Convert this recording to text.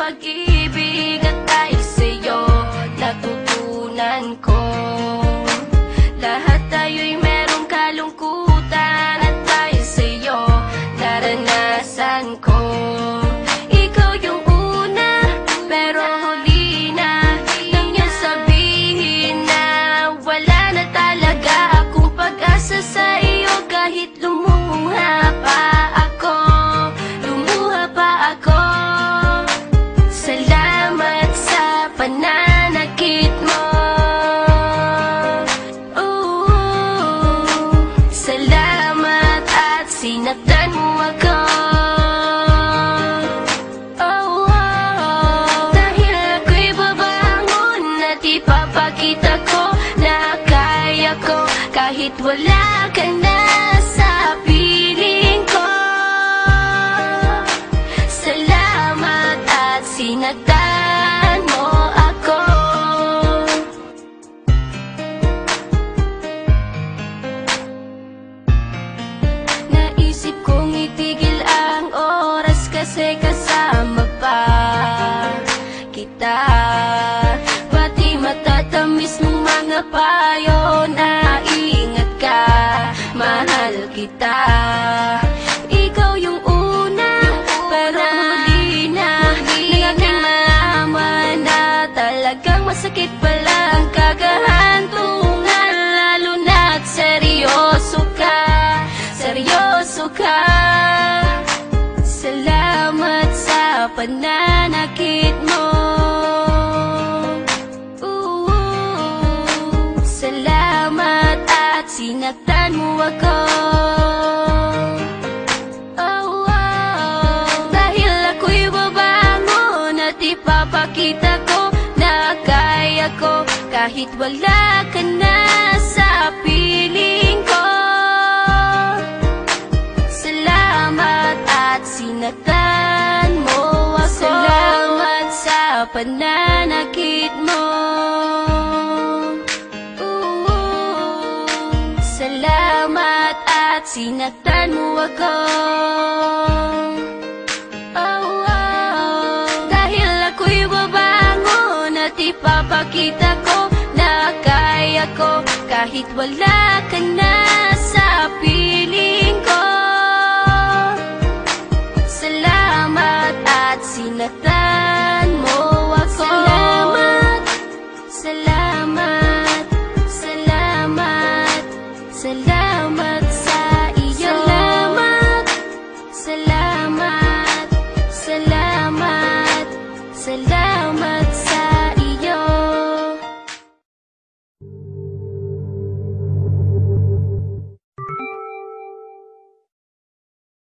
pag-ibig at dahil sa'yo natutunan ko. Lahat tayo'y merong kalungkutan at dahil sa'yo naranasan ko. Ikaw yung una pero huli na, nang yan sabihin na wala na talaga akong pag-asa sa iyo. Kahit lumuha pa ako, salamat sa pananakit mo. Salamat at sinaktan mo ako. Dahil ako'y babangon at ipapakita ko na kaya ko kahit wala ka na sa piling ko. Salamat at sinaktan mo ako. Naisip kong itigil ang oras kasi kasama pa kita. Pati matatamis mong mga payo na ingat ka, mahal kita. Ikaw yung una pero huli na, nang aking malaman na talagang masakit pala ang kagahantungan. Lalo na't seryoso ka, seryoso ka. Salamat sa pananakit mo. Salamat at sinaktan mo ako. Dahil ako'y babangon at ipapakita ko na kaya ko kahit wala ka na sa piling ko. Salamat at sinaktan mo ako. Salamat sa pananakit mo. Salamat at sinaktan mo ako. Dahil ako'y babangon at ipapakita ko na kaya ko kahit wala ka na